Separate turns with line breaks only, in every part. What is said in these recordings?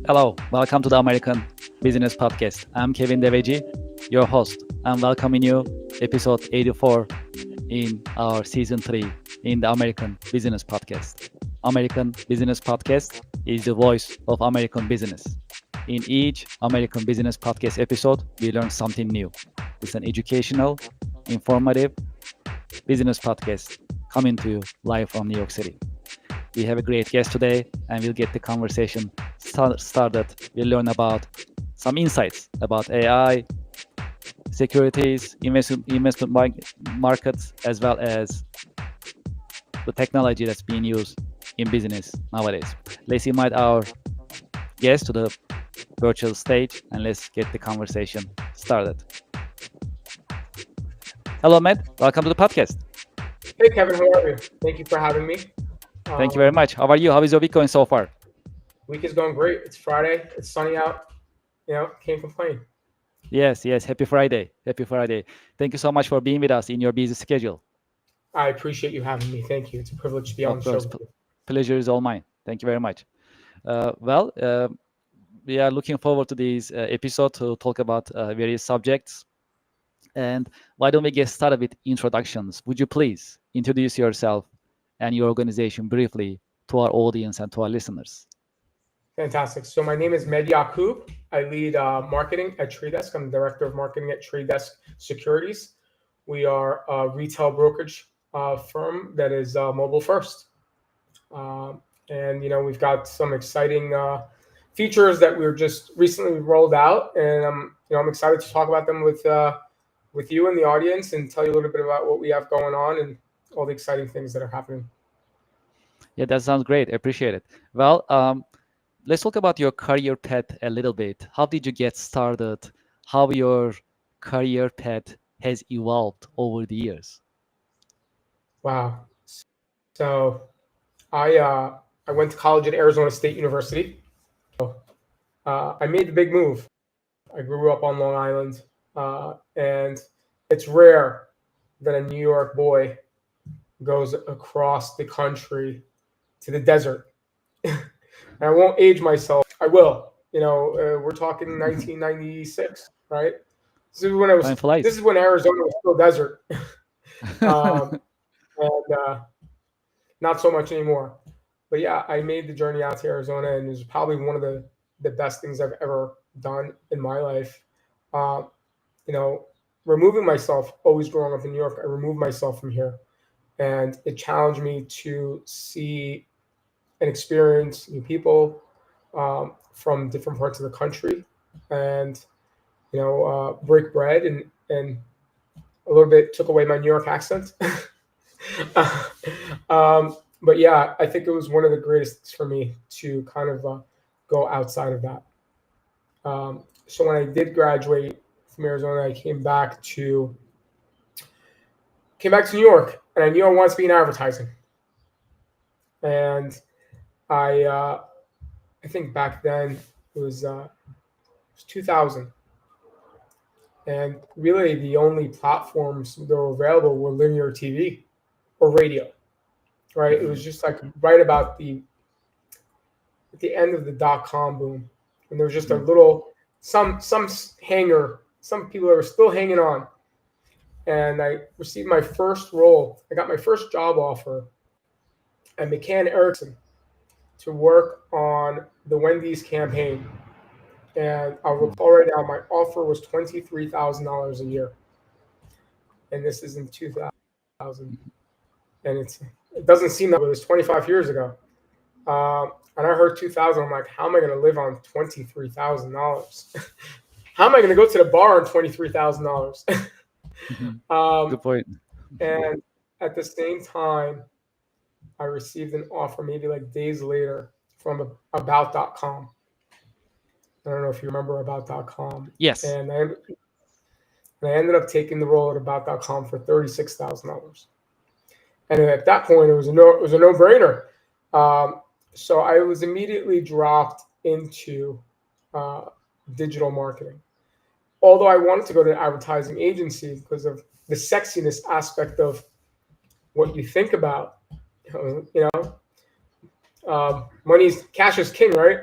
Hello, welcome to the American Business Podcast. I'm Kevin Devecioglu, your host. I'm welcoming you episode 84 in our season 3 in the American Business Podcast. American Business Podcast is the voice of American business. In each American Business Podcast episode, we learn something new. It's an educational, informative business podcast coming to you live from New York City. We have a great guest today, and we'll get the conversation started. We'll learn about some insights about AI, securities, investment markets, as well as the technology that's being used in business nowadays. Let's invite our guest to the virtual stage, and let's get the conversation started. Hello, Matt. Welcome to the podcast.
Hey, Kevin. How are you? Thank you for having me.
Thank you very much. How are you? How is your week going so far?
Week is going great. It's Friday. It's sunny out. Can't complain.
Yes. Happy Friday. Happy Friday. Thank you so much for being with us in your busy schedule.
I appreciate you having me. Thank you. It's a privilege to be on the show with you.
Pleasure is all mine. Thank you very much. We are looking forward to this episode to talk about various subjects. And why don't we get started with introductions? Would you please introduce yourself and your organization briefly to our audience and to our listeners?
Fantastic. So my name is Med Yaqub. I lead marketing at Trade Desk. I'm the director of marketing at Trade Desk Securities. We are a retail brokerage firm that is mobile first. And we've got some exciting features that we're just recently rolled out, and I'm excited to talk about them with you and the audience and tell you a little bit about what we have going on and all the exciting things that are happening.
Yeah, that sounds great. I appreciate it. Well, let's talk about your career path a little bit. How did you get started? How your career path has evolved over the years?
Wow. So I went to college at Arizona State University. I made the big move. I grew up on Long Island, and it's rare that a New York boy goes across the country to the desert. And I won't age myself. I will. We're talking 1996, right? This is when Arizona was still desert, and not so much anymore. But yeah, I made the journey out to Arizona, and it was probably one of the best things I've ever done in my life. Removing myself, always growing up in New York, I removed myself from here. And it challenged me to see and experience new people from different parts of the country, and break bread, and a little bit took away my New York accent. But yeah, I think it was one of the greatest things for me to kind of go outside of that. So when I did graduate from Arizona, I came back to New York, and I knew I wanted to be in advertising. And I think back then it was 2000, and really the only platforms that were available were linear TV or radio, right? It was just like right about at the end of the .com boom, and there was just a little some people that were still hanging on. And I received my first role. I got my first job offer at McCann Erickson to work on the Wendy's campaign. And I'll recall right now, my offer was $23,000 a year. And this is in 2000. And it doesn't seem that, but it was 25 years ago. And I heard 2000. I'm like, how am I going to live on $23,000? How am I going to go to the bar on $23,000?
Good point.
And at the same time, I received an offer maybe like days later from About.com. I don't know if you remember About.com.
Yes.
And I ended up taking the role at About.com for $36,000. And at that point, it was a no-brainer. So I was immediately dropped into digital marketing. Although I wanted to go to an advertising agency because of the sexiness aspect of what you think about, cash is king, right?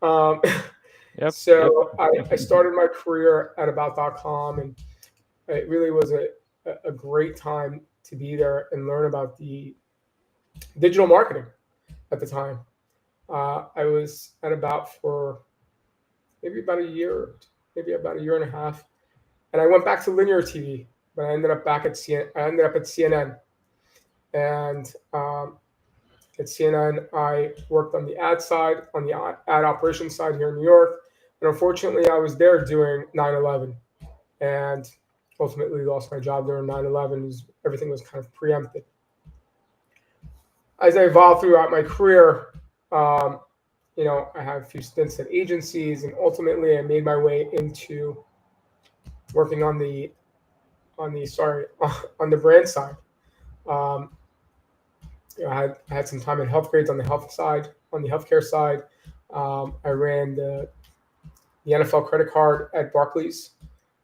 Um,
Yep. Yep.
so I started my career at about.com, and it really was a great time to be there and learn about the digital marketing at the time. I was at about for maybe about a year, maybe about a year and a half, and I went back to linear TV, but I ended up back at I ended up at CNN, and at CNN, I worked on the ad side, on the ad operations side here in New York, and unfortunately, I was there during 9/11, and ultimately lost my job during 9/11. Everything was kind of preempted. As I evolved throughout my career, um, I had a few stints at agencies, and ultimately, I made my way into working on the brand side. Um, I had some time in health grades on the health side, on the healthcare side. I ran the NFL credit card at Barclays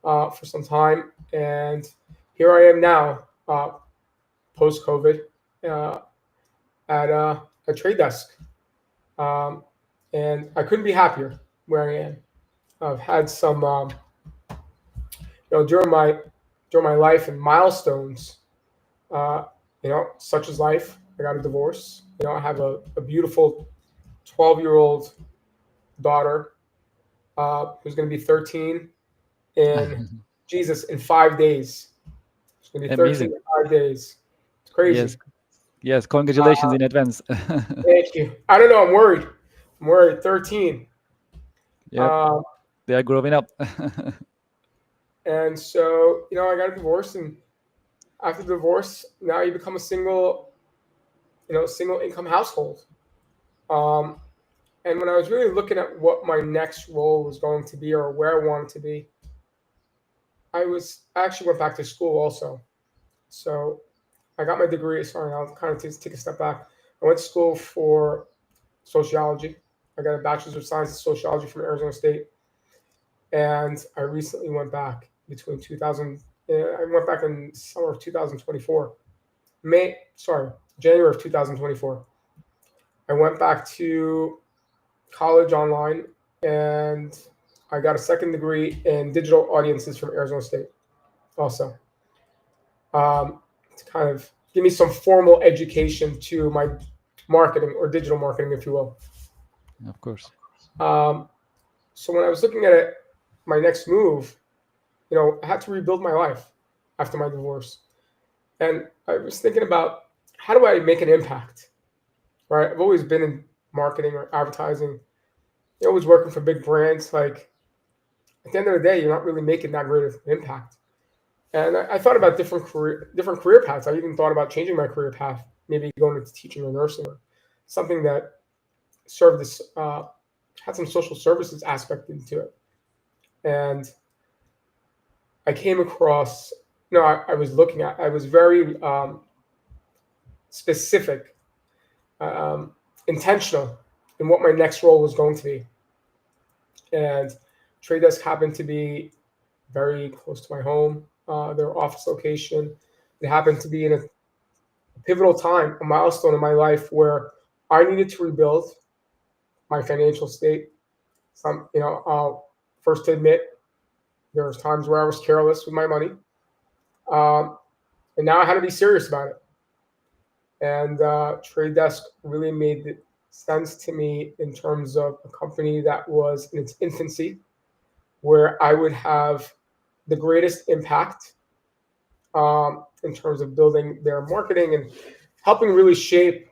for some time, and here I am now, post COVID, uh, at a trade desk, um, and I couldn't be happier where I am. I've had some, during my life and milestones, uh, such as life. I got a divorce. I have a beautiful 12-year-old daughter who's going to be 13 in Jesus in 5 days. She's going to be 13
Amazing.
in 5 days. It's crazy.
Yes. Yes. Congratulations
Uh,
in advance.
Thank you. I don't know. I'm worried. I'm worried. 13.
Yep.
Um,
They are growing up.
and so, I got a divorce, and after the divorce, now you become a single income household. Um, and when I was really looking at what my next role was going to be or where I wanted to be, I actually went back to school also. So I got my degree. Sorry, I'll kind of take a step back. I went to school for sociology. I got a bachelor's of science in sociology from Arizona State, and I recently went back between 2000. I went back in summer of 2024, January of 2024. I went back to college online, and I got a second degree in digital audiences from Arizona State also, to kind of give me some formal education to my marketing or digital marketing, if you will.
Of course.
Um, so when I was looking at it, my next move, I had to rebuild my life after my divorce. And I was thinking about, how do I make an impact? Right? I've always been in marketing or advertising. You're always working for big brands. Like, at the end of the day, you're not really making that great of an impact. And I thought about different career paths. I even thought about changing my career path, maybe going into teaching or nursing, or something that served this, had some social services aspect into it. And I came across, I was very specific, um, intentional in what my next role was going to be. And Trade Desk happened to be very close to my home, their office location. It happened to be in a pivotal time, a milestone in my life where I needed to rebuild my financial state. First to admit, there was times where I was careless with my money, um, and now I had to be serious about it. And Trade Desk really made sense to me in terms of a company that was in its infancy, where I would have the greatest impact, in terms of building their marketing and helping really shape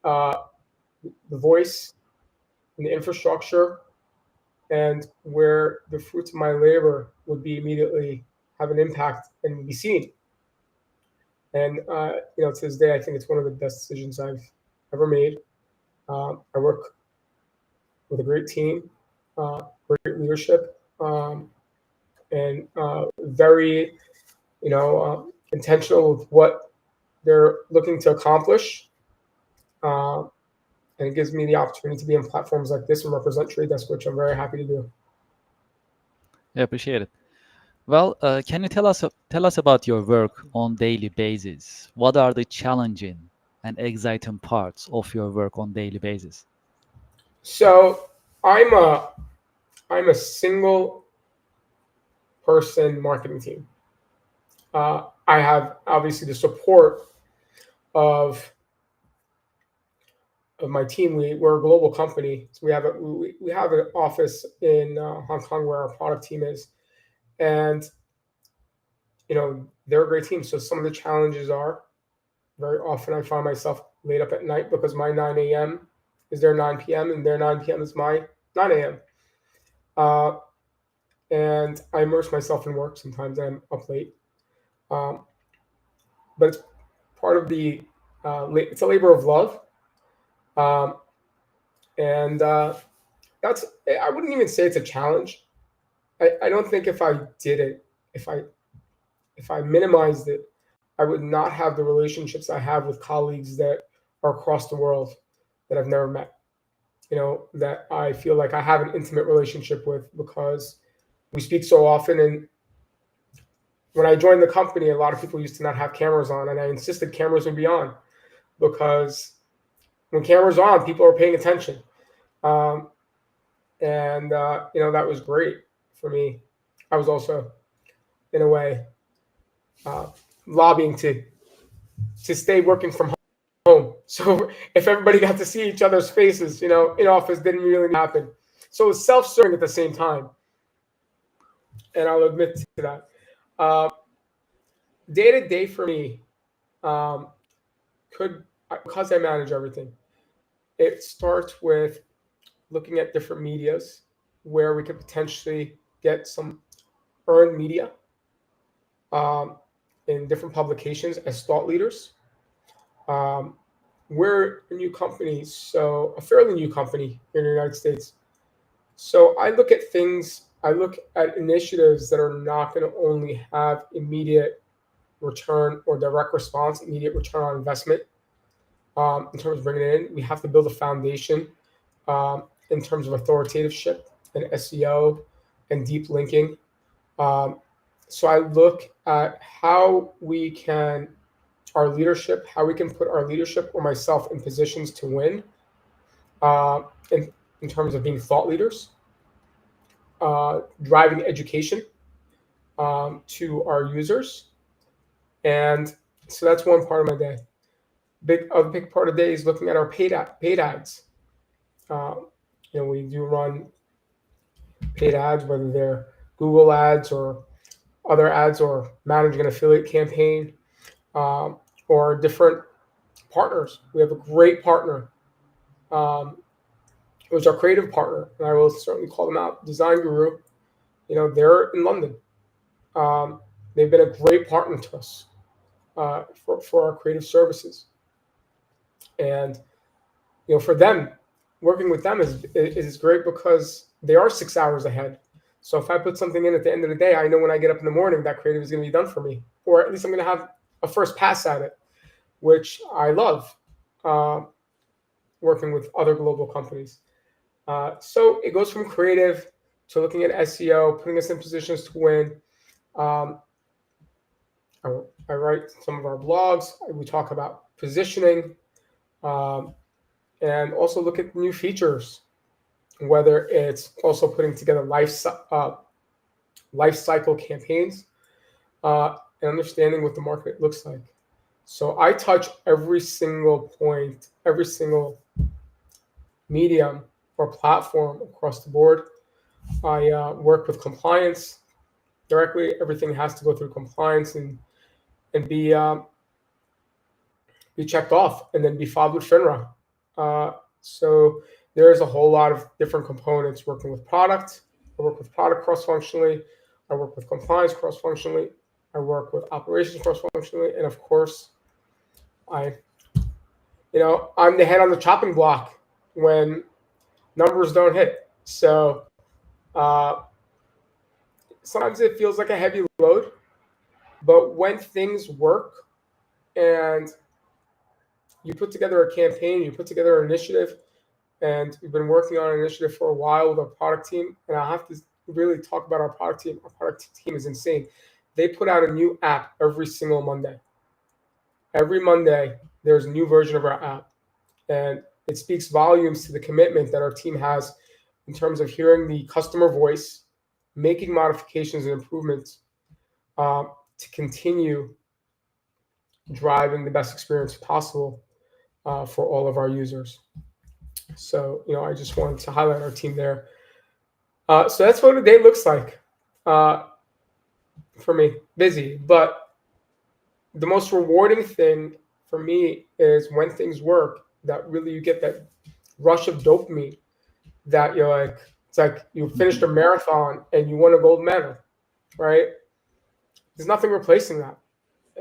uh, the voice and the infrastructure, and where the fruits of my labor would be immediately have an impact and be seen. And to this day, I think it's one of the best decisions I've ever made. I work with a great team, great leadership, and very, intentional with what they're looking to accomplish. Uh, and it gives me the opportunity to be on platforms like this and represent Trade Desk, which I'm very happy to do.
I appreciate it. Well, can you tell us about your work on daily basis? What are the challenging and exciting parts of your work on daily basis?
So I'm a single person marketing team. I have obviously the support of my team. We're a global company, so we have an office in Hong Kong where our product team is, and they're a great team. So some of the challenges are very often I find myself late up at night because my 9 a.m. is their 9 p.m. and their 9 p.m. is my 9 a.m. And I immerse myself in work. Sometimes I'm up late, but it's part of it's a labor of love, um, and that's I wouldn't even say it's a challenge. I don't think if I did it, if I minimized it, I would not have the relationships I have with colleagues that are across the world that I've never met. That I feel like I have an intimate relationship with because we speak so often. And when I joined the company, a lot of people used to not have cameras on, and I insisted cameras would be on because when cameras are on, people are paying attention. Um, and that was great for me. I was also, in a way, uh, lobbying to stay working from home. So if everybody got to see each other's faces, in office didn't really happen. So it was self-serving at the same time, and I'll admit to that. Day to day for me, um, because I manage everything. It starts with looking at different medias where we could potentially get some earned media um, in different publications as thought leaders. Um, we're a new company, so a fairly new company here in the United States. So I look at initiatives that are not going to only have immediate return or direct response, immediate return on investment in terms of bringing it in. We have to build a foundation in terms of authoritativeship and SEO and deep linking. Um, so I look at how we can how we can put our leadership or myself in positions to win uh, in terms of being thought leaders, driving education to our users. And so that's one part of my day. A big part of the day is looking at our paid ads. Um, we do run paid ads, whether they're Google ads or other ads or managing an affiliate campaign or different partners. We have a great partner, who's our creative partner, and I will certainly call them out, Design Guru. They're in London. They've been a great partner to us for our creative services. And for them, working with them is great because they are 6 hours ahead. So if I put something in at the end of the day, I know when I get up in the morning that creative is going to be done for me, or at least I'm going to have a first pass at it, which I love working with other global companies. So it goes from creative to looking at SEO, putting us in positions to win. Um, I write some of our blogs. We talk about positioning and also look at new features, whether it's also putting together life cycle campaigns and understanding what the market looks like. So I touch every single point, every single medium or platform across the board. I work with compliance directly. Everything has to go through compliance and be checked off and then be filed with FINRA. So there's a whole lot of different components working with product. I work with product cross-functionally. I work with compliance cross-functionally. I work with operations cross-functionally. And of course, I'm the head on the chopping block when numbers don't hit. So sometimes it feels like a heavy load, but when things work and you put together a campaign, you put together an initiative, and we've been working on an initiative for a while with our product team. And I have to really talk about our product team. Our product team is insane. They put out a new app every single Monday. Every Monday, there's a new version of our app. And it speaks volumes to the commitment that our team has in terms of hearing the customer voice, making modifications and improvements to continue driving the best experience possible for all of our users. So, I just wanted to highlight our team there. So that's what a day looks like for me. Busy, but the most rewarding thing for me is when things work, that really you get that rush of dopamine that you're like, it's like you finished a marathon and you won a gold medal, right? There's nothing replacing that.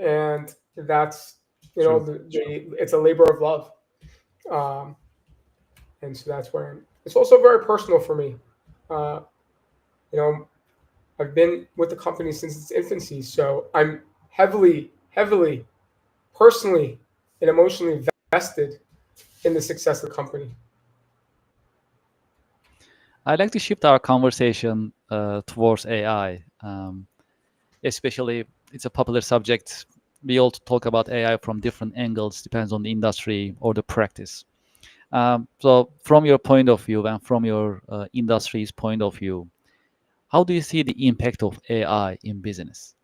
And that's,
True.
it's a labor of love. And so that's where it's also very personal for me. Uh, you know, I've been with the company since its infancy, so I'm heavily, personally, and emotionally vested in the success of the company.
I'd like to shift our conversation towards AI. Especially, it's a popular subject. We all talk about AI from different angles, depends on the industry or the practice. So, from your point of view and from your industry's point of view, how do you see the impact of AI in business?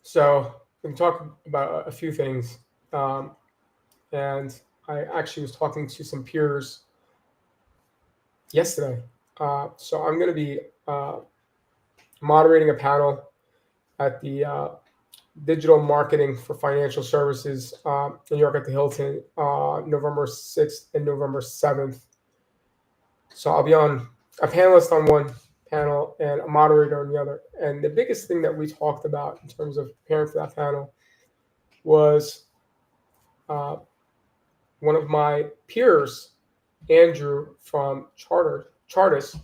So we can talk about a few things. Um, and I actually was talking to some peers yesterday. So I'm going to be moderating a panel at the Digital Marketing for Financial Services in New York at the Hilton, November 6th and November 7th. So I'll be on a panelist on one panel and a moderator on the other. And the biggest thing that we talked about in terms of preparing for that panel was one of my peers, Andrew from Chartis,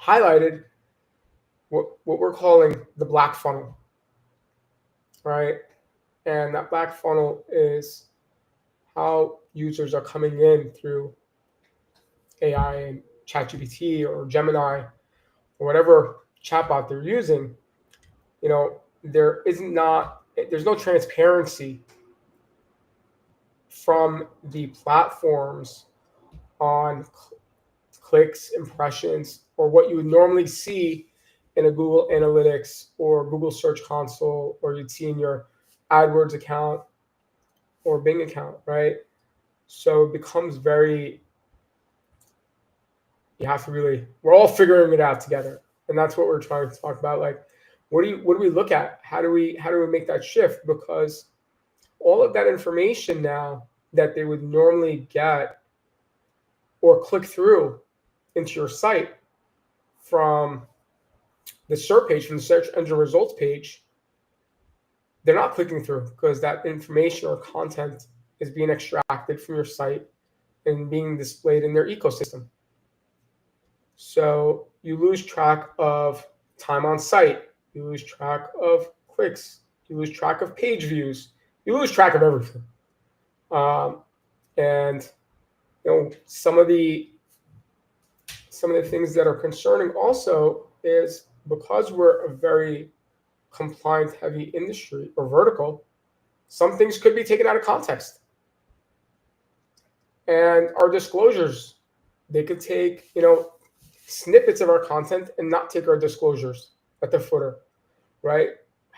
highlighted what we're calling the black funnel, right? And that black funnel is how users are coming in through AI and ChatGPT or Gemini or whatever chatbot they're using. There's no transparency from the platforms on clicks, impressions, or what you would normally see in a Google Analytics or Google Search Console, or you'd see in your AdWords account or Bing account, right? So it becomes you have to we're all figuring it out together. And that's what we're trying to talk about. Like, what do we look at? How do we make that shift? Because all of that information now that they would normally get or click through into your site from the SERP page, from the search engine results page, they're not clicking through because that information or content is being extracted from your site and being displayed in their ecosystem. So you lose track of time on site, you lose track of clicks, you lose track of page views, you lose track of everything. And some of the things that are concerning also is because we're a very compliance heavy industry or vertical, some things could be taken out of context. And our disclosures, they could take, snippets of our content and not take our disclosures at the footer, right?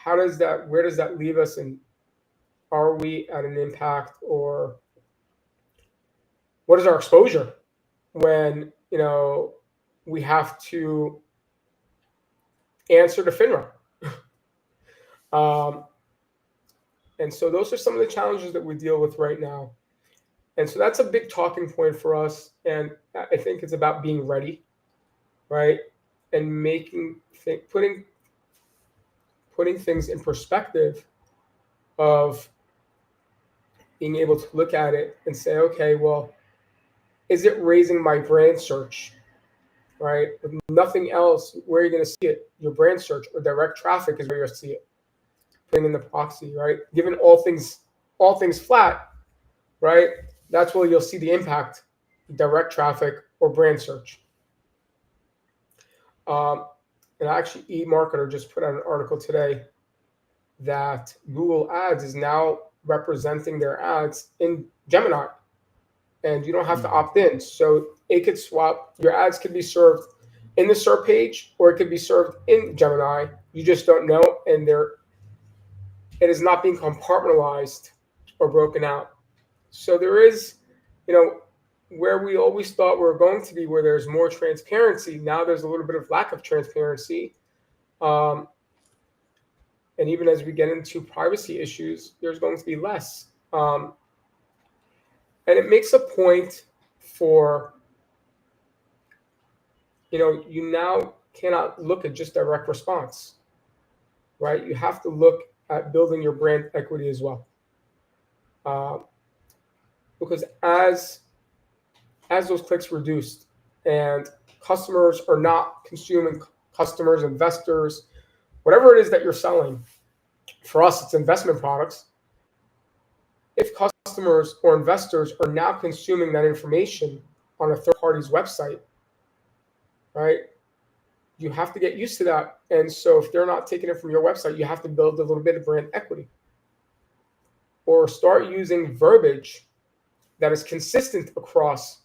Where does that leave us? And are we at an impact, or what is our exposure when, we have to answer to FINRA? And so those are some of the challenges that we deal with right now. And so that's a big talking point for us. And I think it's about being ready, right? And putting things in perspective of being able to look at it and say, okay, well, is it raising my brand search, right? With nothing else, where are you going to see it? Your brand search or direct traffic is where you're going to see it. Putting in the proxy, right? Given all things flat, right? That's where you'll see the impact, direct traffic or brand search. And actually, eMarketer just put out an article today that Google Ads is now representing their ads in Gemini. and you don't have to opt in. So it could swap. Your ads could be served in the SERP page, or it could be served in Gemini. You just don't know, and it is not being compartmentalized or broken out. So there is, where we always thought we were going to be, where there's more transparency. Now there's a little bit of lack of transparency. And even as we get into privacy issues, there's going to be less. And it makes a point for, you now cannot look at just direct response, right? You have to look at building your brand equity as well. Because as those clicks reduced and customers are not consuming, customers, investors, whatever it is that you're selling, for us, it's investment products. If customers or investors are now consuming that information on a third party's website, right, you have to get used to that. And so if they're not taking it from your website, you have to build a little bit of brand equity, or start using verbiage that is consistent across,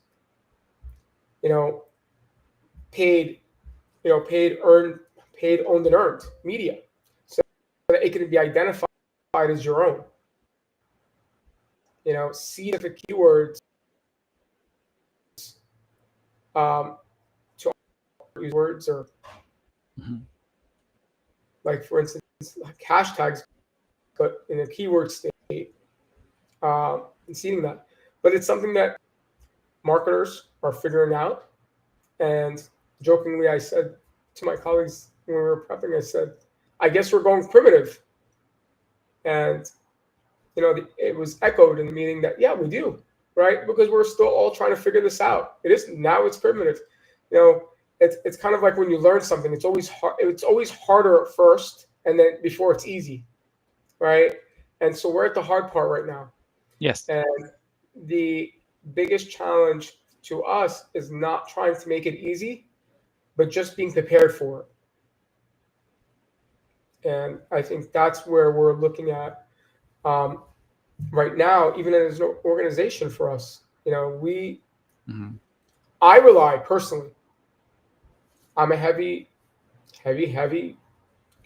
paid, owned and earned media, so that it can be identified as your own. See the keywords to use words, or like, for instance, like hashtags, but in a keyword state, and seeing that. But it's something that marketers are figuring out. And jokingly, I said to my colleagues when we were prepping, I said, I guess we're going primitive. And, it was echoed in the meeting that, yeah, we do, right? Because we're still all trying to figure this out. It's primitive. It's kind of like when you learn something, it's always hard. It's always harder at first, and then before it's easy, right? And so we're at the hard part right now.
Yes.
And the biggest challenge to us is not trying to make it easy, but just being prepared for it. And I think that's where we're looking at right now, even as an organization for us. I rely personally. I'm a heavy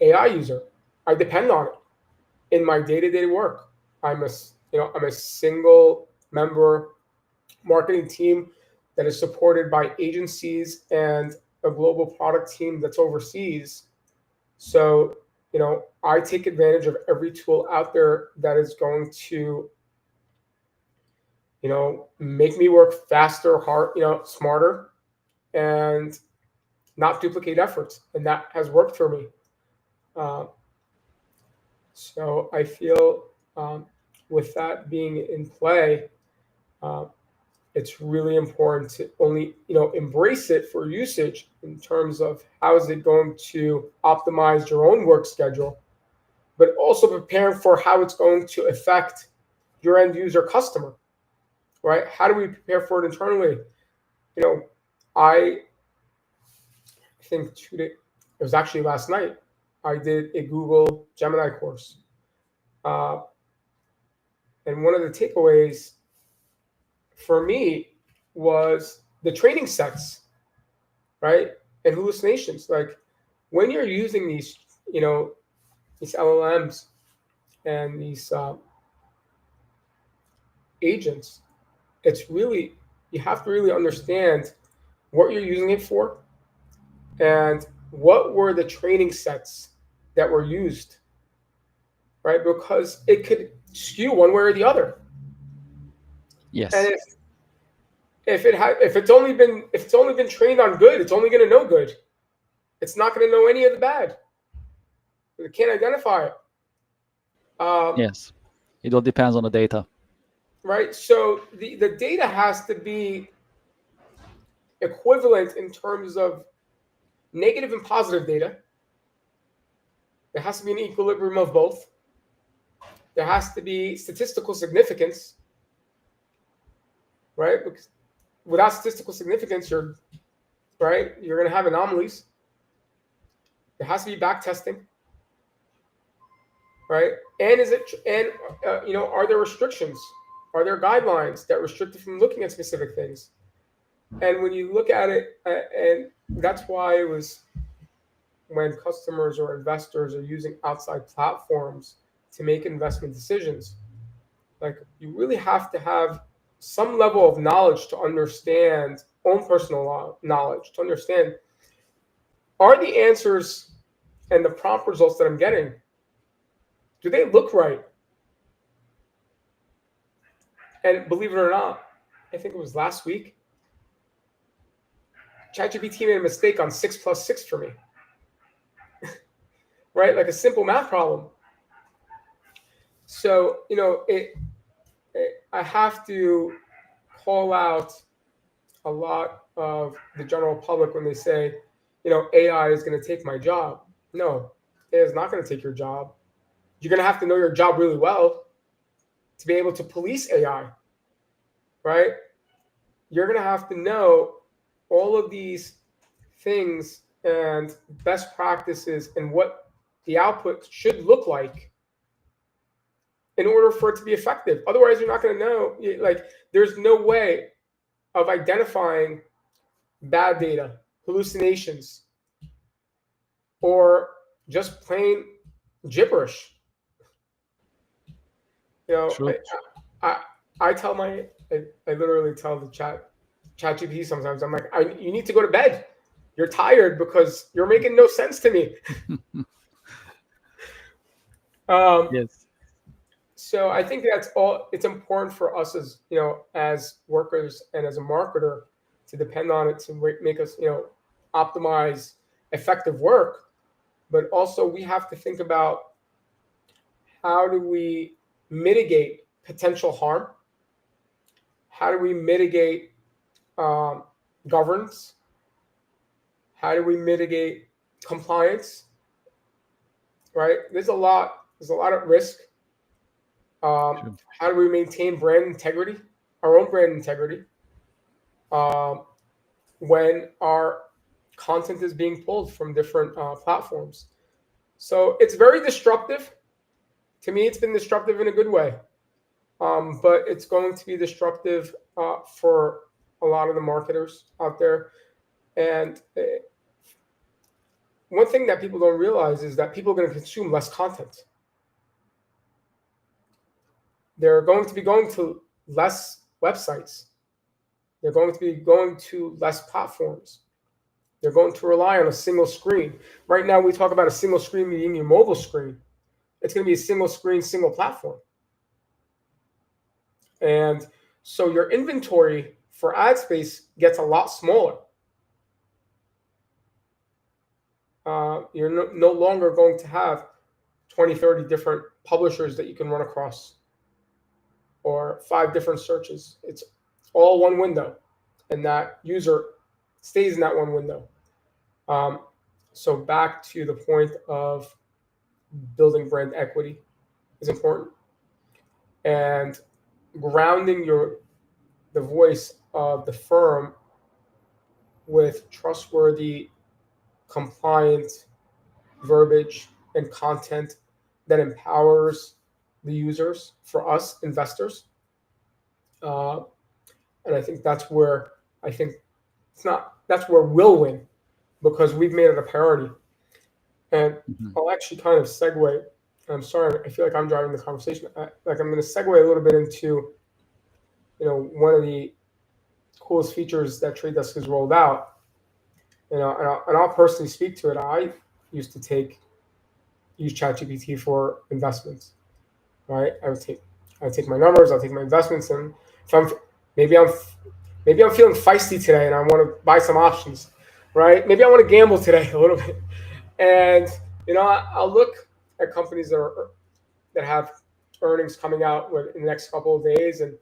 AI user. I depend on it in my day-to-day work. I'm a single member marketing team that is supported by agencies and a global product team that's overseas. So, I take advantage of every tool out there that is going to, make me work faster, smarter, and not duplicate efforts. And that has worked for me. So I feel, with that being in play, it's really important to only, embrace it for usage in terms of how is it going to optimize your own work schedule, but also preparing for how it's going to affect your end user customer, right? How do we prepare for it internally? I think it was actually last night, I did a Google Gemini course. And one of the takeaways for me was the training sets, right? And hallucinations. Like, when you're using these, these LLMs and these agents, you have to really understand what you're using it for and what were the training sets that were used, right? Because it could skew one way or the other.
Yes.
And if it's only been trained on good, it's only going to know good. It's not going to know any of the bad. It can't identify it.
Yes. It all depends on the data.
Right. So the data has to be equivalent in terms of negative and positive data. There has to be an equilibrium of both. There has to be statistical significance, right? Because without statistical significance, you're going to have anomalies. There has to be back testing, right? And are there restrictions? Are there guidelines that restrict you from looking at specific things? And when you look at it, and that's why it was when customers or investors are using outside platforms to make investment decisions, like you really have to have some level of knowledge to understand, own personal knowledge to understand, are the answers and the prompt results that I'm getting, do they look right? And believe it or not, I think it was last week, ChatGPT made a mistake on 6 plus 6 for me, right? Like a simple math problem. So, I have to call out a lot of the general public when they say, AI is going to take my job. No, AI is not going to take your job. You're going to have to know your job really well to be able to police AI, right? You're going to have to know all of these things and best practices and what the output should look like in order for it to be effective. Otherwise, you're not going to know. Like, there's no way of identifying bad data, hallucinations, or just plain gibberish.
True.
I tell I literally tell the ChatGPT sometimes, I'm like, you need to go to bed. You're tired because you're making no sense to me.
Yes.
So I think that's all. It's important for us as workers and as a marketer to depend on it to make us, optimize effective work. But also we have to think about how do we mitigate potential harm? How do we mitigate governance? How do we mitigate compliance? Right? There's a lot at risk.
True.
How do we maintain brand integrity, our own brand integrity, when our content is being pulled from different platforms? So it's very disruptive. To me, it's been disruptive in a good way, but it's going to be disruptive for a lot of the marketers out there. And one thing that people don't realize is that people are going to consume less content. They're going to be going to less websites. They're going to be going to less platforms. They're going to rely on a single screen. Right now, we talk about a single screen being your mobile screen. It's going to be a single screen, single platform. And so your inventory for ad space gets a lot smaller. You're no longer going to have 20, 30 different publishers that you can run across or 5 different searches. It's all one window, and that user stays in that one window. So back to the point of building brand equity is important, and grounding the voice of the firm with trustworthy, compliant verbiage and content that empowers the users, for us investors. And I think that's where that's where we'll win, because we've made it a priority. And I'll actually kind of segue. I'm sorry, I feel like I'm driving the conversation. I'm going to segue a little bit into, one of the coolest features that Trade Desk has rolled out. And I'll personally speak to it. I used to use ChatGPT for investments, right? I would take my numbers, I'll take my investments, and if maybe I'm feeling feisty today and I want to buy some options, right? Maybe I want to gamble today a little bit, and I'll look at companies that have earnings coming out in the next couple of days, and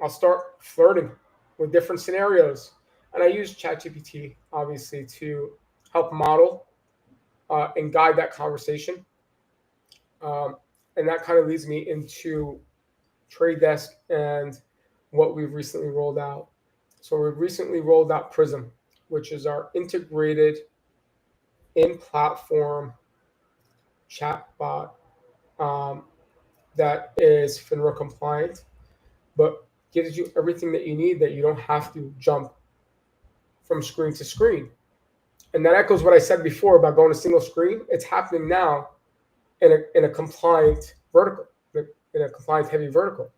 I'll start flirting with different scenarios. And I use ChatGPT obviously to help model and guide that conversation. And that kind of leads me into Trade Desk and what we've recently rolled out. So we've recently rolled out Prism, which is our integrated in-platform chatbot that is FINRA compliant, but gives you everything that you need, that you don't have to jump from screen to screen. And that echoes what I said before about going to single screen. It's happening now in a compliant vertical, in a compliant heavy vertical.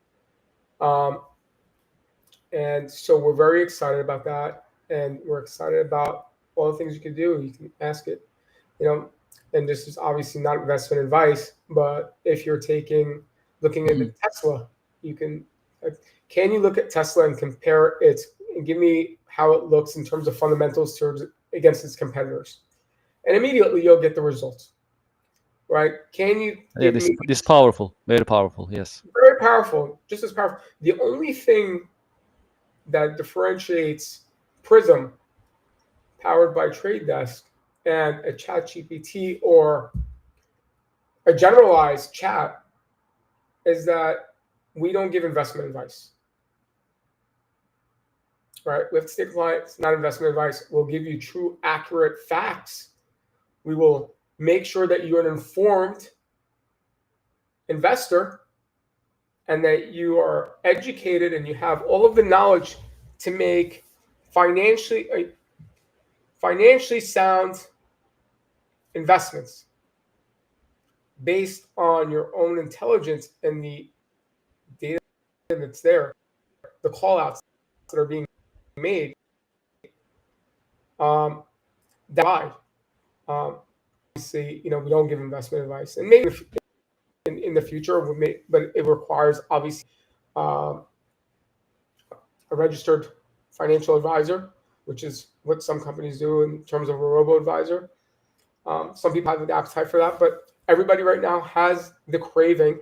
And so we're very excited about that. And we're excited about all the things you can do. You can ask it, and this is obviously not investment advice, but if you're looking into Tesla, can you look at Tesla and compare it and give me how it looks in terms of fundamentals against its competitors? And immediately you'll get the results, right? Can you give me
this powerful, very powerful, yes.
Very powerful, just as powerful. The only thing that differentiates Prism, powered by Trade Desk, and a ChatGPT or a generalized chat is that we don't give investment advice. Right? We have to stay compliant. It's not investment advice. We'll give you true, accurate facts. We will make sure that you're an informed investor and that you are educated and you have all of the knowledge to make financially sound investments based on your own intelligence and the data that's there, the call outs that are being made. Obviously, we don't give investment advice, and maybe in the future, but it requires obviously a registered financial advisor, which is what some companies do in terms of a robo-advisor. Some people have the appetite for that, but everybody right now has the craving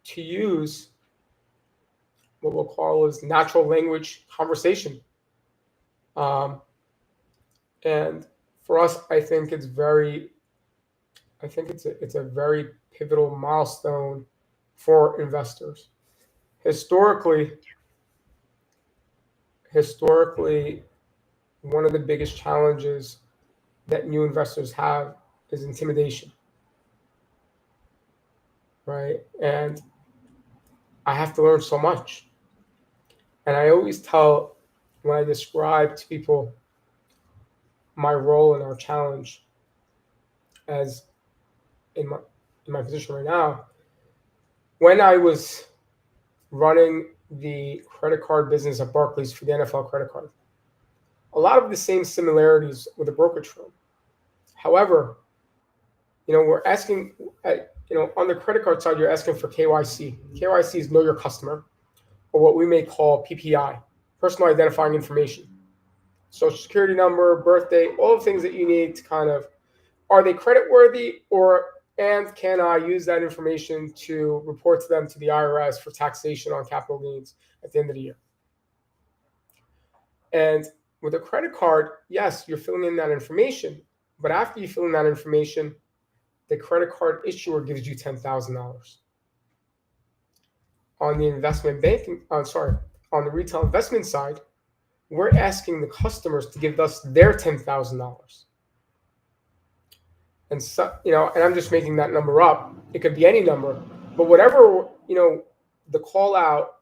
to use what we'll call as natural language conversation. And for us, I think it's a very pivotal milestone for investors. Historically, one of the biggest challenges that new investors have is intimidation, right? And I have to learn so much. And I always tell, when I describe to people my role and our challenge as in my position right now, when I was running the credit card business at Barclays for the NFL credit card, a lot of the same similarities with a brokerage firm. However, we're asking, on the credit card side, you're asking for KYC. KYC is know your customer, or what we may call PPI, personal identifying information. Social security number, birthday, all the things that you need to kind of, are they credit worthy, and can I use that information to report to them to the IRS for taxation on capital gains at the end of the year? And with a credit card, yes, you're filling in that information, but after you fill in that information, the credit card issuer gives you $10,000. On the investment banking, on the retail investment side, we're asking the customers to give us their $10,000. And so, and I'm just making that number up. It could be any number, but whatever, the call out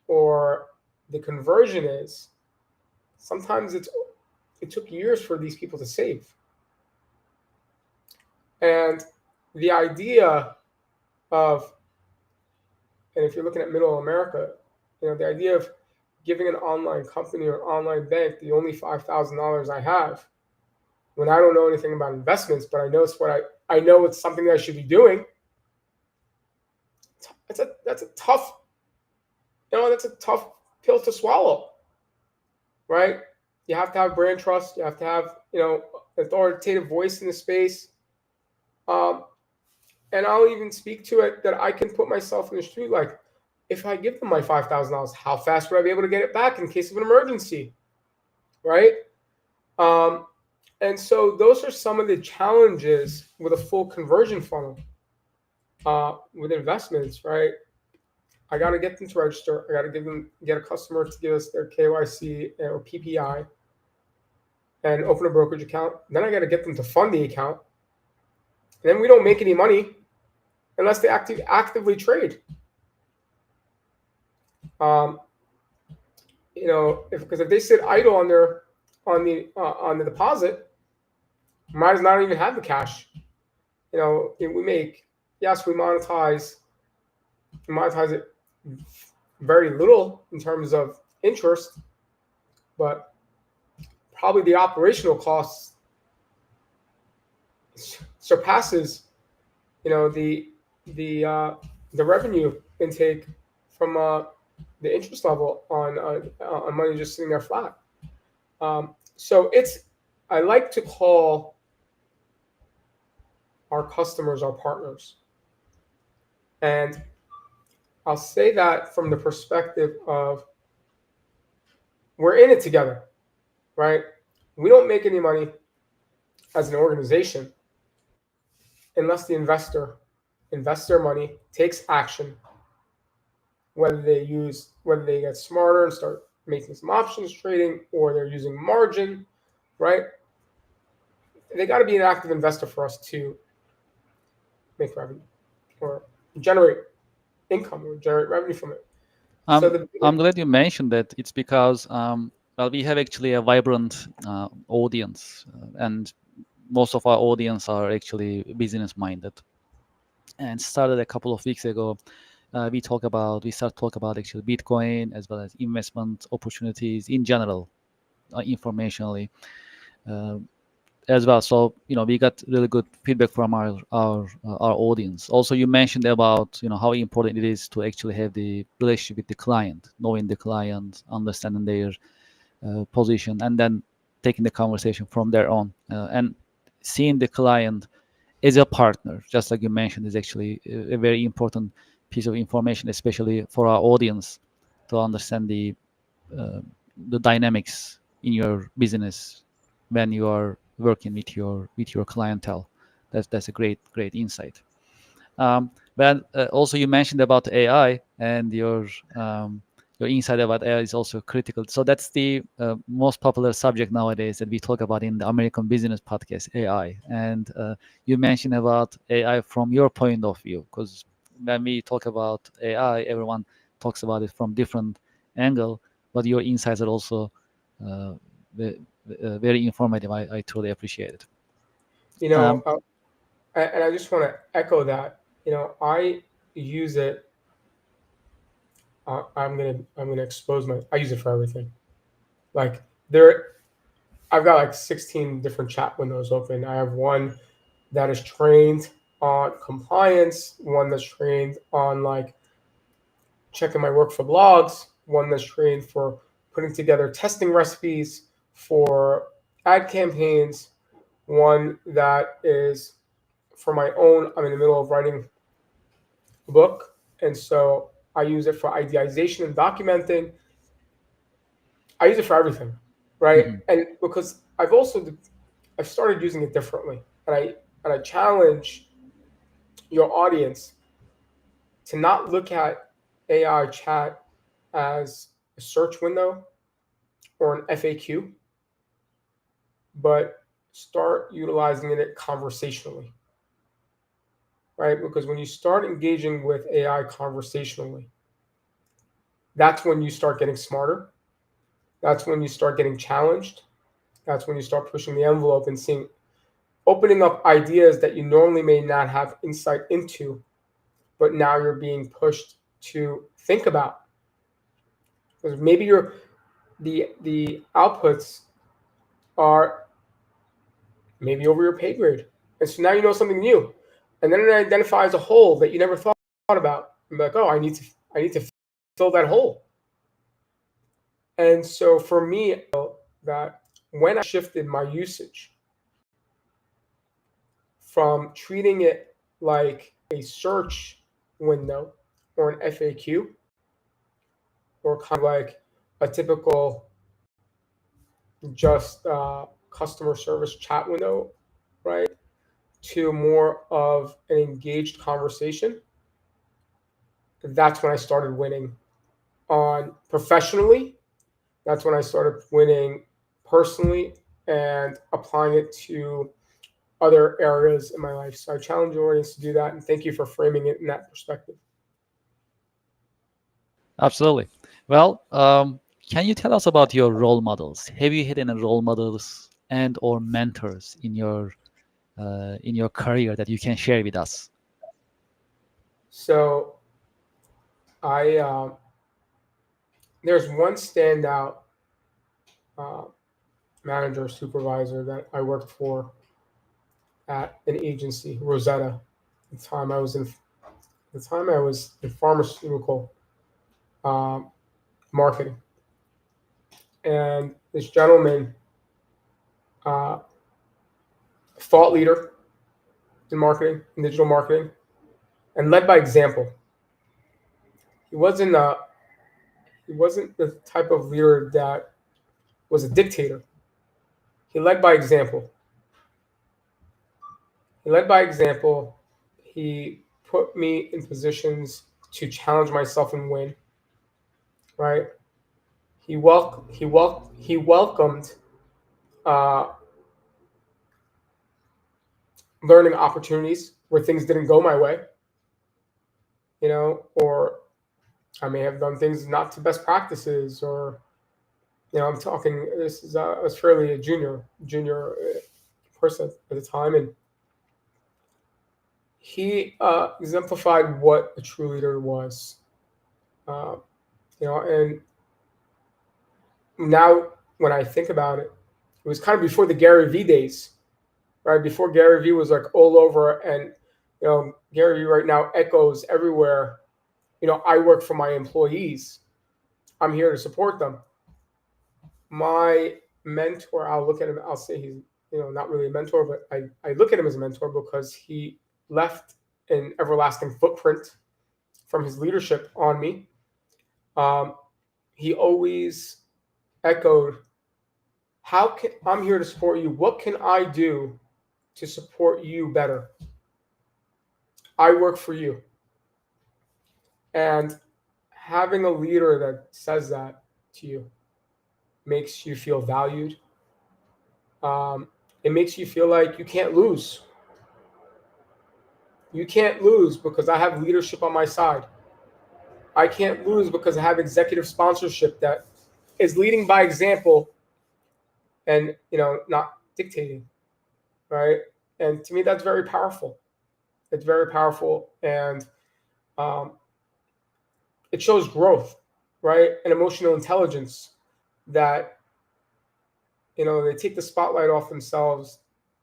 or the conversion is, sometimes it took years for these people to save. And the idea of, and if you're looking at middle America, the idea of giving an online company or online bank the only $5,000 I have, when I don't know anything about investments, but I know it's something that I should be doing. That's a tough pill to swallow, right? You have to have brand trust. You have to have, authoritative voice in the space. And I'll even speak to it that I can put myself in the shoe. Like, if I give them my $5,000, how fast would I be able to get it back in case of an emergency, right? And so those are some of the challenges with a full conversion funnel with investments, right? I got to get them to register. I got to get a customer to give us their KYC or PPI and open a brokerage account. Then I got to get them to fund the account. And then we don't make any money unless they actively trade. Because if they sit idle on the deposit, might not even have the cash. We monetize it very little in terms of interest, but probably the operational costs surpasses the revenue intake from the interest level on money just sitting there flat. So I like to call our customers our partners, and I'll say that from the perspective of we're in it together, right? We don't make any money as an organization unless the investor invests their money, takes action, whether they get smarter and start making some options trading, or they're using margin, right? They got to be an active investor for us to make revenue or generate income or generate revenue from it.
I'm glad you mentioned that. It's because we have actually a vibrant audience, and most of our audience are actually business minded. And started a couple of weeks ago. We start talk about actually Bitcoin as well as investment opportunities in general, informationally as well. So we got really good feedback from our audience. Also, you mentioned about how important it is to actually have the relationship with the client, knowing the client, understanding their position, and then taking the conversation from there on, and seeing the client as a partner, just like you mentioned, is actually a very important piece of information, especially for our audience, to understand the dynamics in your business when you are working with your clientele. That's a great insight. But also you mentioned about AI, and your insight about AI is also critical. So that's the most popular subject nowadays that we talk about in the American Business Podcast, AI. And you mentioned about AI from your point of view, because when we talk about AI, everyone talks about it from different angle, but your insights are also very informative. I truly appreciate it.
And I just want to echo that. I use it. I'm gonna expose I use it for everything. Like I've got like 16 different chat windows open. I have one that is trained on compliance, one that's trained on like checking my work for blogs, one that's trained for putting together testing recipes for ad campaigns, one that is for my own. I'm in the middle of writing a book, and so I use it for ideation and documenting. I use it for everything, right?
Mm-hmm.
And because I've started using it differently, and I challenge your audience to not look at AI chat as a search window or an FAQ, but start utilizing it conversationally, right? Because when you start engaging with AI conversationally, that's when you start getting smarter. That's when you start getting challenged. That's when you start pushing the envelope and opening up ideas that you normally may not have insight into, but now you're being pushed to think about. Because maybe the outputs are maybe over your pay grade. And so now you know something new. And then it identifies a hole that you never thought about. And be like, oh, I need to fill that hole. And so for me, that when I shifted my usage from treating it like a search window or an FAQ, or kind of like a typical just customer service chat window, right, to more of an engaged conversation, that's when I started winning on professionally. That's when I started winning personally and applying it to other areas in my life. So I challenge your audience to do that, and thank you for framing it in that perspective.
Absolutely. Well, can you tell us about your role models? Have you had any role models and or mentors in your career that you can share with us?
So I there's one standout uh, manager supervisor that I worked for at an agency, Rosetta. At the time I was in pharmaceutical um, marketing, and this gentleman, uh, thought leader in marketing, in digital marketing, and led by example. He wasn't he wasn't the type of leader that was a dictator. He led by example. He led by example. He put me in positions to challenge myself and win. Right. He welcomed uh, learning opportunities where things didn't go my way. Or I may have done things not to best practices, or I'm talking. This is I was fairly a junior person at the time, and he exemplified what a true leader was. Uh, and now when I think about it, it was kind of before the Gary V days, right? Before Gary V was like all over, and Gary V right now echoes everywhere. I work for my employees. I'm here to support them. My mentor, I'll look at him. I'll say he's not really a mentor, but I look at him as a mentor because he left an everlasting footprint from his leadership on me. Um, he always echoed, I'm here to support you. What can I do to support you better? I work for you. And having a leader that says that to you makes you feel valued. It makes you feel like you can't lose. You can't lose because I have leadership on my side. I can't lose because I have executive sponsorship that is leading by example and not dictating, right? And to me, that's very powerful. It's very powerful, and um, it shows growth, right? And emotional intelligence that they take the spotlight off themselves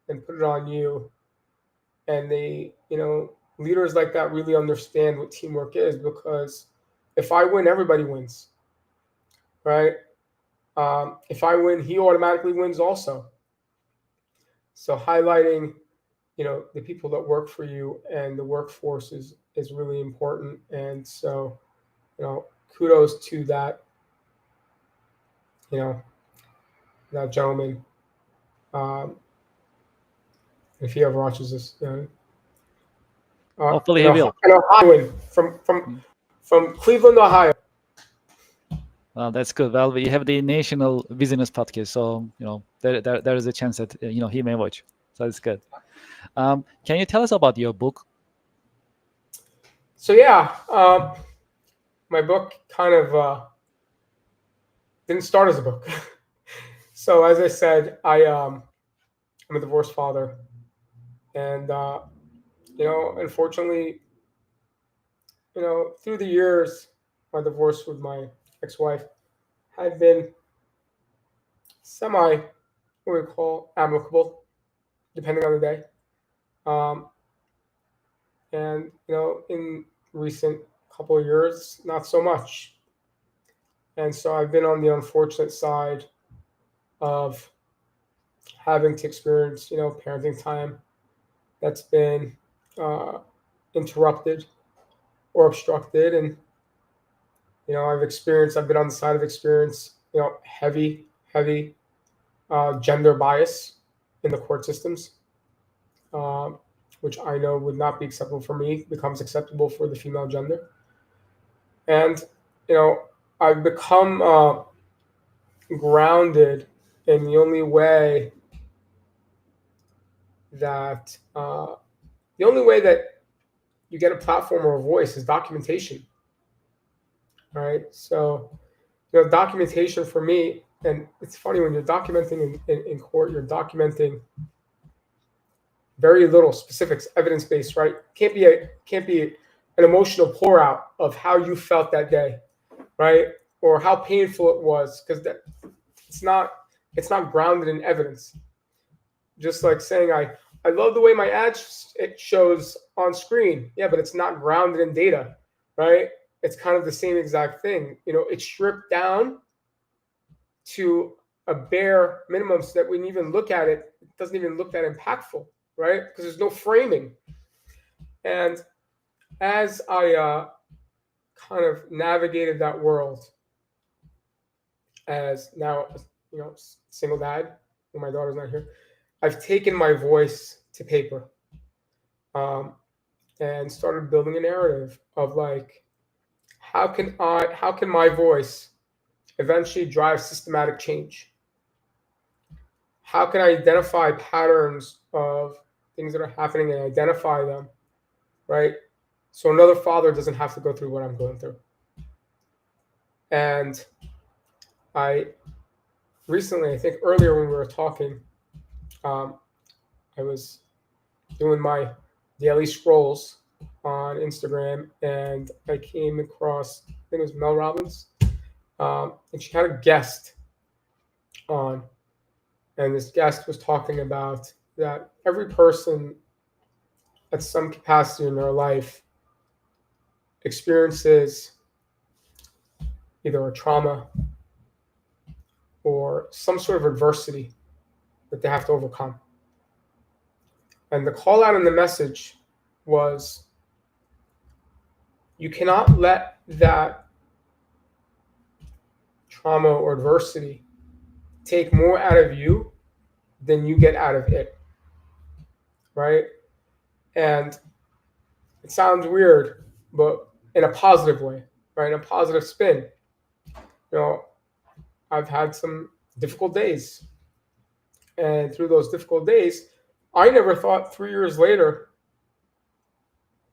and put it on you, and they leaders like that really understand what teamwork is, because if I win, everybody wins, right? If I win, he automatically wins also. So highlighting the people that work for you and the workforce is really important. And so kudos to that you know that gentleman. um, if he ever watches this,
Hopefully he will.
an Ohioan from Cleveland, Ohio.
Well, that's good. Well, we have the national business podcast, so there is a chance that he may watch. So it's good. Can you tell us about your book?
So yeah, my book kind of didn't start as a book. So as I said, I'm a divorced father, and unfortunately, through the years, my divorce with my ex-wife had been semi, what we call, amicable, depending on the day. Um, and in recent couple of years, not so much. And so I've been on the unfortunate side of having to experience, parenting time that's been uh, interrupted or obstructed. And I've been on the side of experience, heavy gender bias in the court systems, um, which I know would not be acceptable for me, becomes acceptable for the female gender. And I've become grounded in the only way that the only way that you get a platform or a voice is documentation, right? So, documentation for me, and it's funny when you're documenting in court, you're documenting very little specifics, evidence-based, right? Can't be an emotional pour out of how you felt that day, right? Or how painful it was, because it's not grounded in evidence. Just like saying I love the way my ad it shows on screen. Yeah, but it's not grounded in data, right? It's kind of the same exact thing. It's stripped down to a bare minimum so that when you even look at it, it doesn't even look that impactful, right? Because there's no framing. And as I kind of navigated that world as now, single dad when my daughter's not here, I've taken my voice to paper, and started building a narrative of like, how can my voice eventually drive systematic change? How can I identify patterns of things that are happening and identify them, right? So another father doesn't have to go through what I'm going through. And I recently, I think earlier when we were talking, I was doing my daily scrolls on Instagram, and I came across, I think it was Mel Robbins, and she had a guest on, and this guest was talking about that every person at some capacity in their life experiences either a trauma or some sort of adversity that they have to overcome. And the call out in the message was, you cannot let that trauma or adversity take more out of you than you get out of it, right? And it sounds weird, but in a positive way, right? In a positive spin. I've had some difficult days. And through those difficult days, I never thought 3 years later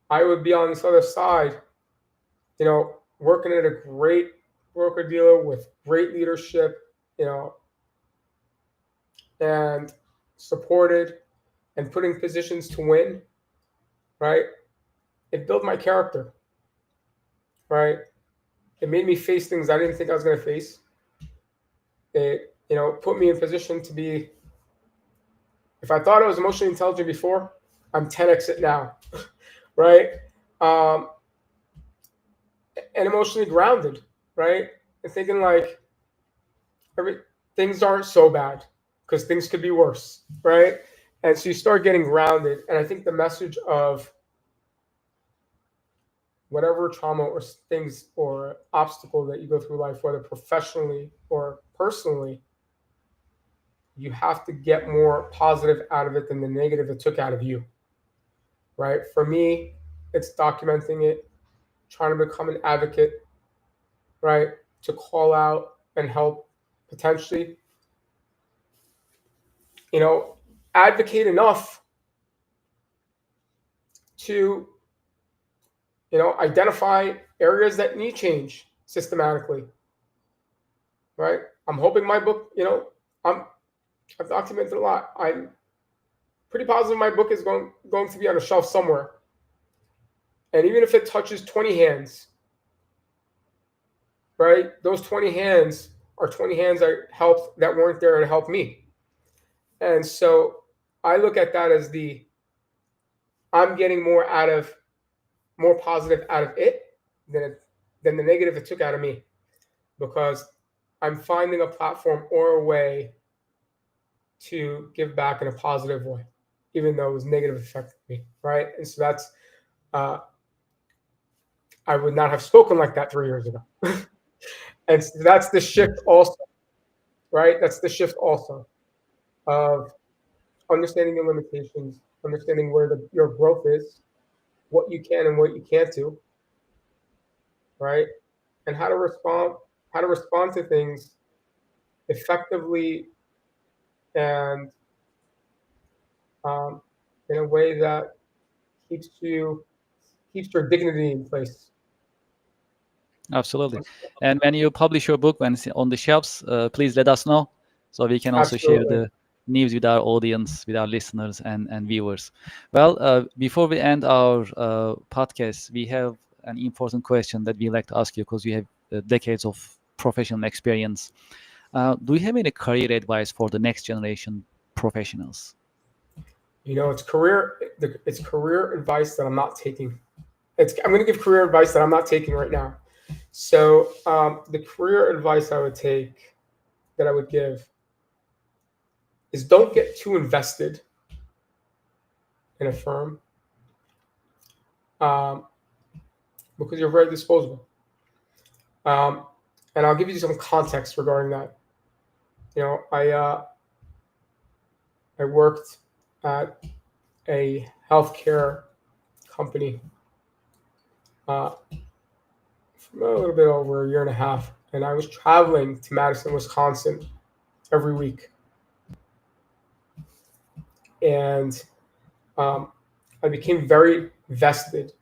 I would be on this other side, working at a great broker dealer with great leadership, and supported and put in positions to win, right? It built my character, right? It made me face things I didn't think I was going to face. It, put me in position to be, if I thought I was emotionally intelligent before, I'm 10x it now, right? And emotionally grounded, right? And thinking like, things aren't so bad because things could be worse, right? And so you start getting grounded. And I think the message of whatever trauma or things or obstacle that you go through life, whether professionally or personally, you have to get more positive out of it than the negative it took out of you, right? For me, it's documenting it, trying to become an advocate, right? To call out and help potentially, advocate enough to, identify areas that need change systematically, right? I'm hoping my book, I've documented a lot. I'm pretty positive my book is going to be on a shelf somewhere. And even if it touches 20 hands, right? Those 20 hands are 20 hands that weren't there to help me. And so I look at that as I'm getting more positive out of it than the negative it took out of me, because I'm finding a platform or a way to give back in a positive way, even though it was negative affected me, right? And so that's, I would not have spoken like that 3 years ago. And so that's the shift also, right? That's the shift also of understanding your limitations, understanding where your growth is, what you can and what you can't do, right? And how to respond to things effectively and in a way that keeps your dignity in place.
Absolutely. And when you publish your book, when it's on the shelves, please let us know so we can also share
Absolutely.
the news with our audience, with our listeners and viewers. Well, before we end our podcast, we have an important question that we like to ask you because you have decades of professional experience. Do you have any career advice for the next generation professionals?
It's career advice that I'm not taking. I'm going to give career advice that I'm not taking right now. So the career advice that I would give is don't get too invested in a firm um, because you're very disposable. And I'll give you some context regarding that. I worked at a healthcare company for a little bit over a year and a half, and I was traveling to Madison, Wisconsin every week, and I became very vested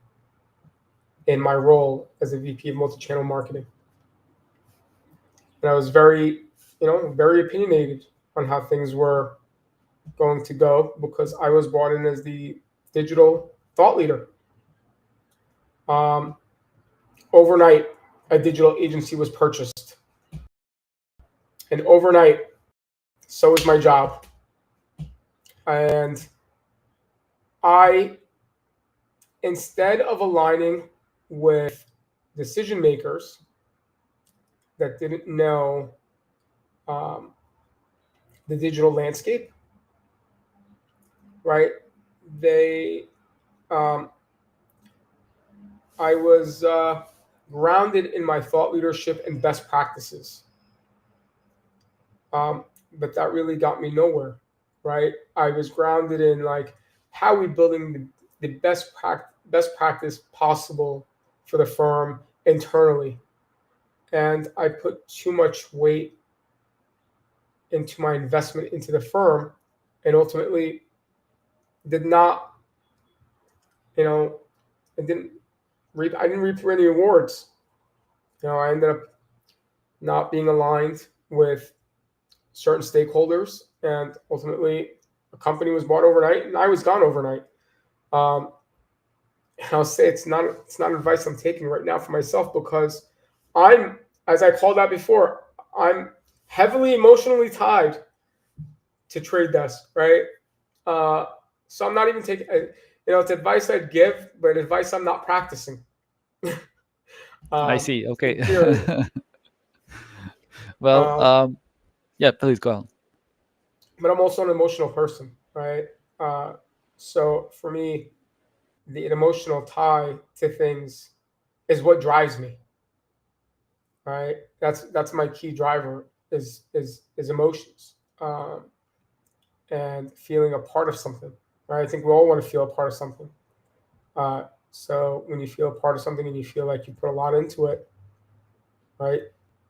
in my role as a VP of multi-channel marketing, and I was very opinionated on how things were going to go because I was brought in as the digital thought leader. Overnight, a digital agency was purchased, and overnight, so was my job. And I, instead of aligning with decision makers that didn't know um, the digital landscape, right? They, um, I was grounded in my thought leadership and best practices, but that really got me nowhere, right? I was grounded in like how we building the best practice possible for the firm internally, and I put too much weight into my investment into the firm, and ultimately did not, you know, I didn't reap any awards. I ended up not being aligned with certain stakeholders, and ultimately, a company was bought overnight, and I was gone overnight. Um, and I'll say it's not advice I'm taking right now for myself because I'm, as I called out before, I'm heavily emotionally tied to trade desk, right? So I'm not even taking, it's advice I'd give, but advice I'm not practicing.
I
um,
see. Okay.
Clearly.
Well,
Um,
yeah, please go on.
but I'm also an emotional person, right? So for me, the emotional tie to things is what drives me, right? That's my key driver is emotions, and feeling a part of something, right? I think we all want to feel a part of something. So when you feel a part of something and you feel like you put a lot into it, right?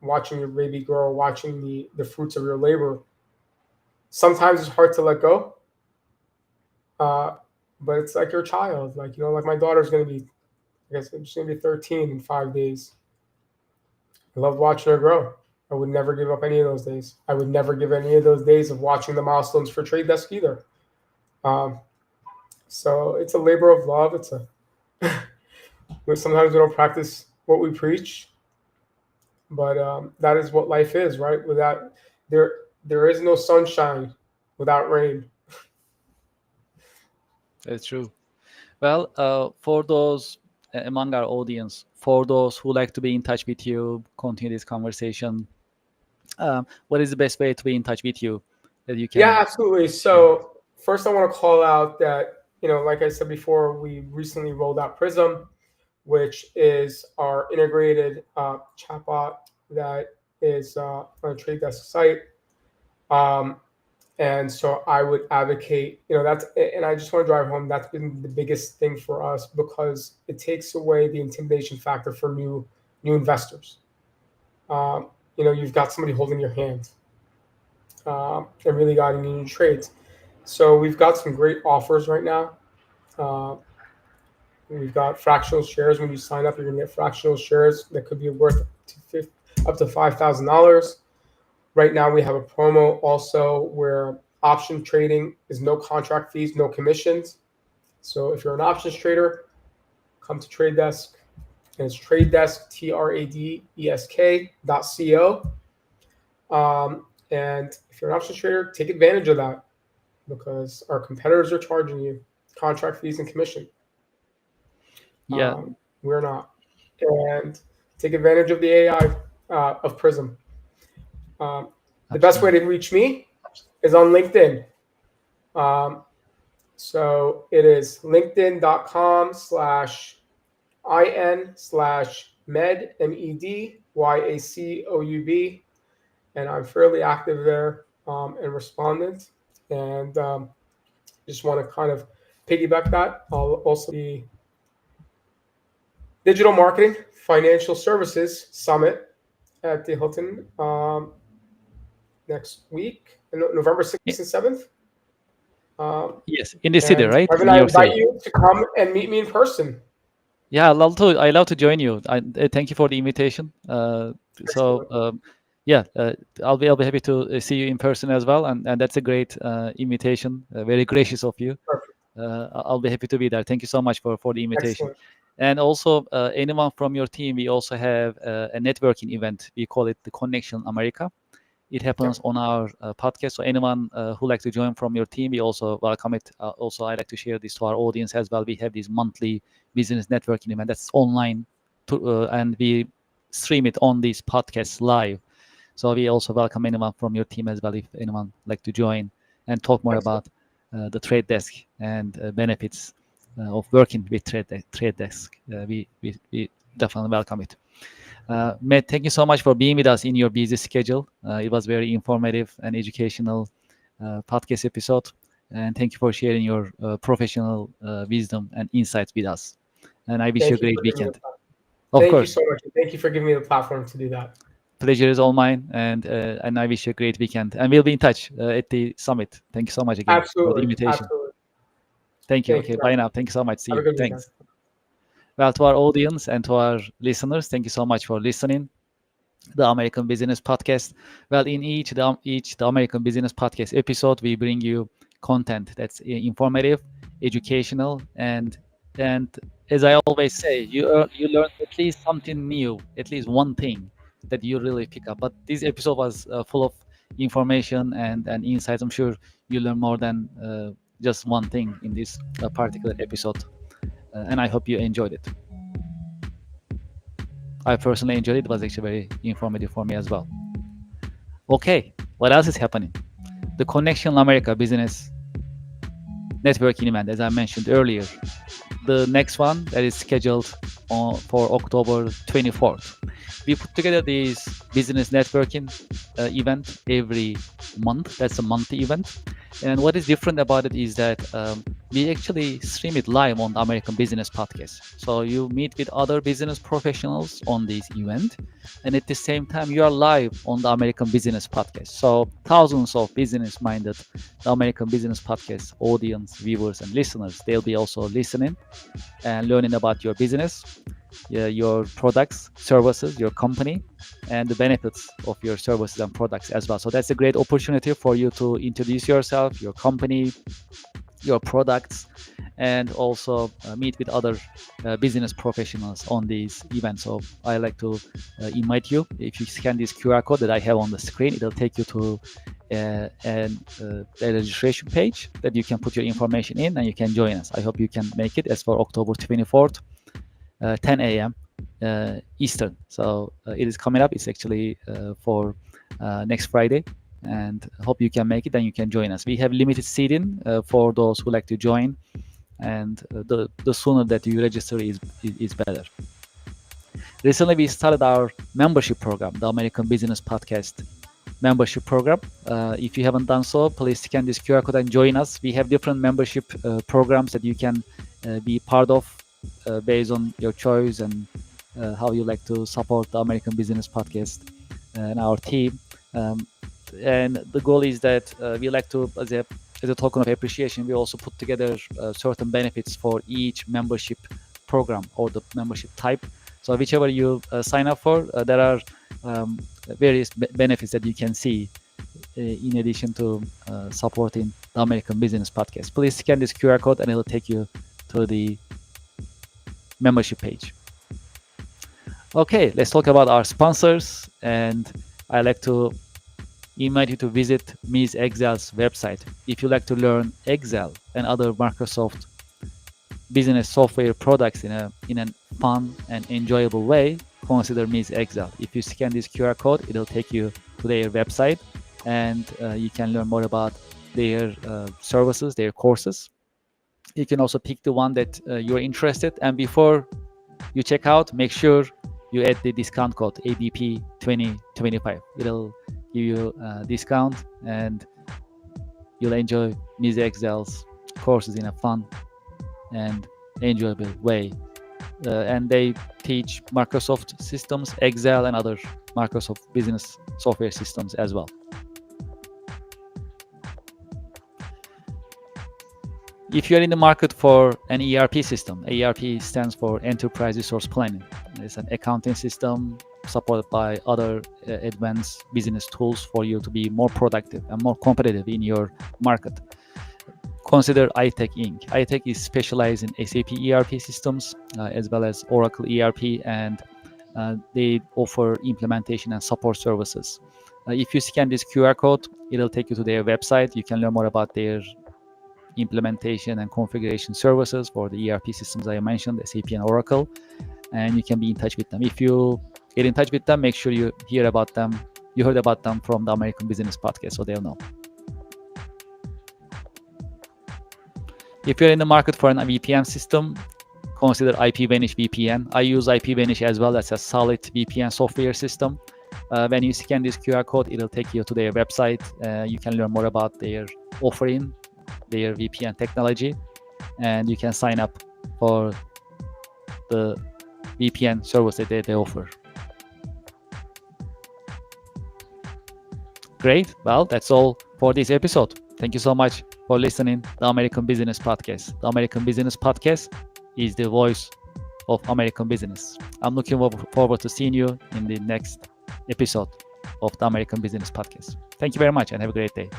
Watching your baby grow, watching the fruits of your labor, sometimes it's hard to let go. Uh, but it's like your child, like my daughter's going to be, I guess she's going to be 13 in 5 days. I love watching her grow. I would never give up any of those days. I would never give any of those days of watching the milestones for Trade Desk either. Um, so it's a labor of love. Sometimes we don't practice what we preach, but that is what life is, right? Without there, there is no sunshine without rain.
That's true. Well, for those among our audience, for those who like to be in touch with you, continue this conversation, what is the best way to be in touch with you that you
Yeah,
can
absolutely.
share?
So first, I want to call out that like I said before, we recently rolled out Prism, which is our integrated chatbot that is on a Trade Desk site. Um, and so I would advocate, and I just want to drive home, that's been the biggest thing for us because it takes away the intimidation factor for new investors. You've got somebody holding your hand and really guiding you in trades. So we've got some great offers right now. Uh, we've got fractional shares. When you sign up, you're going to get fractional shares that could be worth up to $5,000. Right now, we have a promo also where option trading is no contract fees, no commissions. So if you're an options trader, come to Trade Desk, and it's Trade Desk, TRADESK.co. And if you're an options trader, take advantage of that because our competitors are charging you contract fees and commission.
Yeah,
We're not. And take advantage of the AI of Prism. The best way to reach me is on LinkedIn. So it is linkedin.com/in/med, MEDYACOUB. And I'm fairly active there and respondent. And just want to kind of piggyback that. I'll also be Digital Marketing Financial Services Summit at the Hilton next week, November 6th and 7th.
yes, in the city,
And
right?
Kevin,
In New
I
York
invite
City.
you to come and meet me in person.
Yeah, I love to join you. Thank you for the invitation. So yeah, I'll be happy to see you in person as well, and that's a great invitation. Very gracious of you.
Perfect.
I'll be happy to be there. Thank you so much for the invitation.
Excellent.
And also, anyone from your team, we also have a networking event. We call it the Connection America. It happens on our podcast. So anyone who like to join from your team, we also welcome it. Also, I like to share this to our audience as well. We have this monthly business networking event that's online, and we stream it on these podcasts live. So we also welcome anyone from your team as well if anyone like to join and talk more
Excellent.
about the trade desk and benefits of working with trade desk. We definitely welcome it. Matt, thank you so much for being with us in your busy schedule. It was very informative and educational podcast episode. And thank you for sharing your professional wisdom and insights with us. And I wish you a
Thank you
great
for giving me the
weekend.
platform.
Of
Thank you
course,
so much. Thank you for giving me the platform to do that.
pleasure is all mine. And I wish you a great weekend. And we'll be in touch at the summit. Thank you so much again for the
Absolutely.
invitation.
Absolutely.
Thank you.
Thank
Okay,
you,
bye
guys.
now. Thank you so much. See
Have a
you.
good weekend.
Thanks. Well, to our audience and to our listeners, thank you so much for listening. The American Business Podcast. Well, in each the American Business Podcast episode, we bring you content that's informative, educational, and as I always say, you learn at least something new, at least one thing that you really pick up. But this episode was full of information and insights. I'm sure you learn more than just one thing in this particular episode, and I hope you enjoyed it. I personally enjoyed it. It was actually very informative for me as well. Okay, what else is happening? The Connectional America Business Networking event, as I mentioned earlier. The next one that is scheduled for October 24th. We put together this business networking event every month. That's a monthly event. And what is different about it is that we actually stream it live on the American Business Podcast. So you meet with other business professionals on this event, and at the same time you are live on the American Business Podcast. So thousands of business-minded the American Business Podcast audience, viewers, and listeners, they'll be also listening and learning about your business, your products, services, your company, and the benefits of your services and products as well. So that's a great opportunity for you to introduce yourself, your company, your products, and also meet with other business professionals on these events. So I like to invite you. If you scan this QR code that I have on the screen, it'll take you to a registration page that you can put your information in and you can join us. I hope you can make it as for October 24th, 10 a.m. Eastern. So it is coming up. It's actually for next Friday, and hope you can make it and you can join us. We have limited seating for those who like to join, and the sooner that you register is better. Recently, we started our membership program, the American Business Podcast membership program. If you haven't done so, please scan this QR code and join us. We have different membership programs that you can be part of based on your choice and how you like to support the American Business Podcast and our team. And the goal is that we like to, as as a token of appreciation, we also put together certain benefits for each membership program or the membership type. So whichever you sign up for, there are various benefits that you can see in addition to supporting the American Business Podcast. Please scan this QR code and it'll take you to the membership page. Okay, let's talk about our sponsors, and I like to invite you to visit Ms. Excel's website. If you like to learn Excel and other Microsoft business software products in a fun and enjoyable way, consider Ms. Excel. If you scan this QR code, it'll take you to their website, and you can learn more about their services, their courses. You can also pick the one that you're interested, and before you check out, make sure you add the discount code ADP2025. It'll give you a discount, and you'll enjoy Ms. Excel's courses in a fun and enjoyable way. And they teach Microsoft systems, Excel, and other Microsoft business software systems as well. If you're in the market for an ERP system, ERP stands for Enterprise Resource Planning. It's an accounting system supported by other advanced business tools for you to be more productive and more competitive in your market. Consider iTech Inc. iTech is specialized in SAP ERP systems as well as Oracle ERP, and they offer implementation and support services. If you scan this QR code, it'll take you to their website. You can learn more about their implementation and configuration services for the ERP systems I mentioned, SAP and Oracle, and you can be in touch with them. If you get in touch with them, make sure you heard about them from the American Business Podcast, so they'll know. If you're in the market for an VPN system, consider IPVANISH VPN. I use IPVANISH as well. That's a solid VPN software system. When you scan this QR code, it'll take you to their website. You can learn more about their offering, their VPN technology, and you can sign up for the VPN service that they offer. Great. Well, that's all for this episode. Thank you so much for listening to the American Business Podcast. The American Business Podcast is the voice of American business. I'm looking forward to seeing you in the next episode of the American Business Podcast. Thank you very much and have a great day.